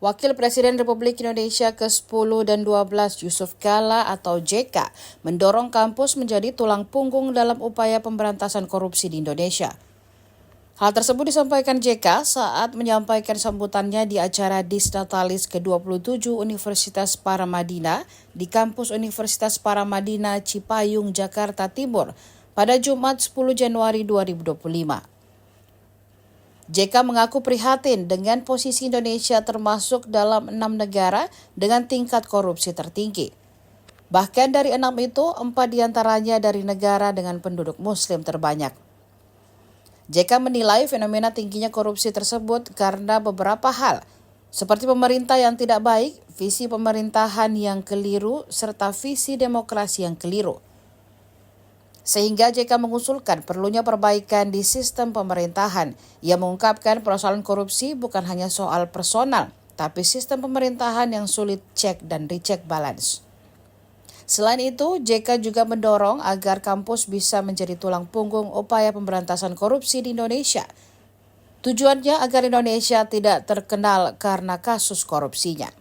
Wakil Presiden Republik Indonesia ke-10 dan 12 Yusuf Kala atau JK mendorong kampus menjadi tulang punggung dalam upaya pemberantasan korupsi di Indonesia. Hal tersebut disampaikan JK saat menyampaikan sambutannya di acara Disnatalis ke-27 Universitas Paramadina di kampus Universitas Paramadina Cipayung, Jakarta Timur pada Jumat 10 Januari 2025. JK mengaku prihatin dengan posisi Indonesia termasuk dalam 6 negara dengan tingkat korupsi tertinggi. Bahkan dari 6 itu, 4 diantaranya dari negara dengan penduduk muslim terbanyak. JK menilai fenomena tingginya korupsi tersebut karena beberapa hal, seperti pemerintah yang tidak baik, visi pemerintahan yang keliru, serta visi demokrasi yang keliru. Sehingga JK mengusulkan perlunya perbaikan di sistem pemerintahan. Ia mengungkapkan persoalan korupsi bukan hanya soal personal, tapi sistem pemerintahan yang sulit cek dan recheck balance. Selain itu, JK juga mendorong agar kampus bisa menjadi tulang punggung upaya pemberantasan korupsi di Indonesia. Tujuannya agar Indonesia tidak terkenal karena kasus korupsinya.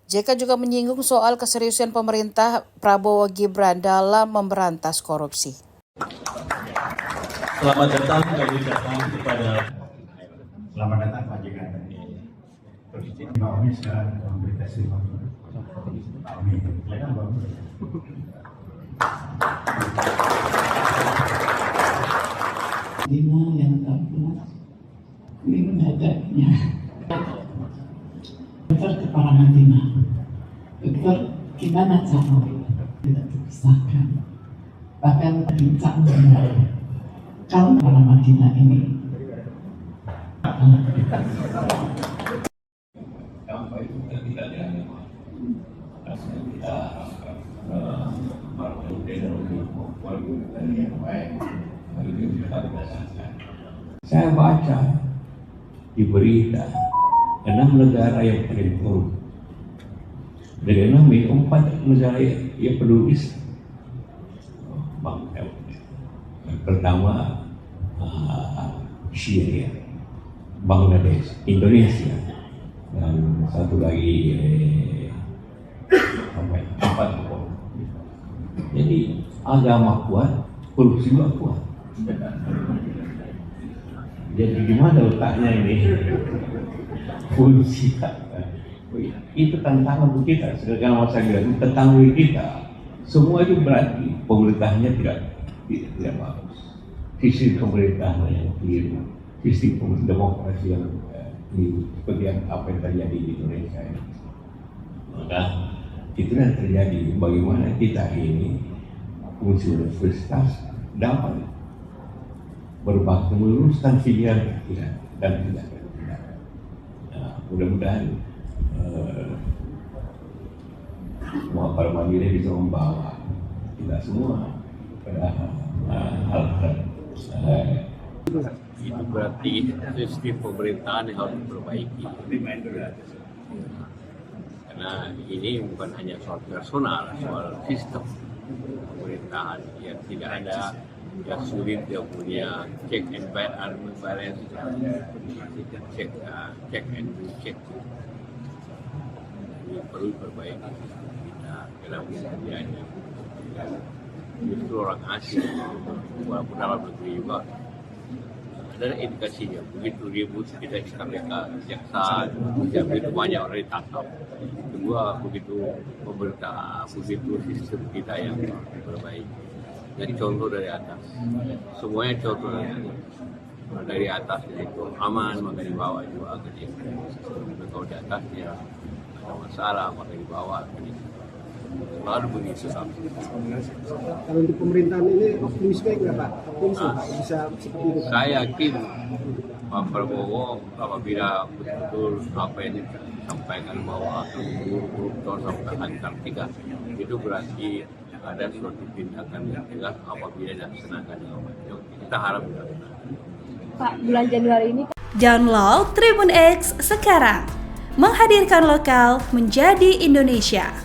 JK juga menyinggung soal keseriusan pemerintah Prabowo Gibran dalam memberantas korupsi. Selamat datang kami ucapkan kepada Selamat datang Pak JK. Mbak Omi sekarang memberi testimoni. Mbak Omi, silakan Mbak Omi. Dina yang terbuat ini mendadak,nya dokter ke Paramadina. Dokter, gimana cara tidak terpisahkan, bahkan bincang dengan kalau Paramadina ini saya baca di berita 6 negara yang paling korup. Dari 6 itu 4 negara yang peduli. Yang pertama Syria, Bangladesh, Indonesia, dan satu lagi 4. Jadi agama kuat, korupsi juga kuat. Jadi di mana letaknya ini? Fungsi itu tantangan untuk kita. Sedangkan masa itu tantangan kita. Semua itu berarti pemerintahnya tidak bagus. Sisi pemerintahan yang keliru, sisi demokrasi yang keliru, seperti apa yang terjadi di Indonesia ini. Maka itu yang terjadi. Bagaimana kita ini fungsi universitas dapat berbakti meluruskan pilihan kita dan tidak. Mudah-mudahan semua Paramadina bisa membawa kita semua pada hal-hal itu berarti sistem pemerintahan yang harus diperbaiki. Karena ini bukan hanya soal personal, soal sistem pemerintahan yang tidak ada, yang sulit dia punya check and balance, check and recheck. Ini perlu diperbaiki kita dalam kerjanya. Justru orang asing, walaupun dalam negeri juga ada indikasinya. Begitu ribut kita di KPK, jaksa, begitu banyak orang ditangkap. Kedua, begitu pemerintah, begitu sistem kita yang diperbaiki. Jadi contoh dari atas, semuanya contoh dari atas. Dari atas itu aman, maka dibawa juga ke dia. Kalau di atasnya ada masalah, maka dibawa ke dia. Lalu begitu sampai. Kalau untuk pemerintahan ini optimisme nggak Pak? Optimisme Pak bisa seperti itu? Saya yakin Pak Prabowo apabila betul apa yang disampaikan bahwa koruptor sampai Antartika itu berarti ada suatu tindakan yang tegas apabila dilaksanakan dengan baik. Kita harap Pak, bulan Januari ini Download Tribun X sekarang, menghadirkan lokal menjadi Indonesia.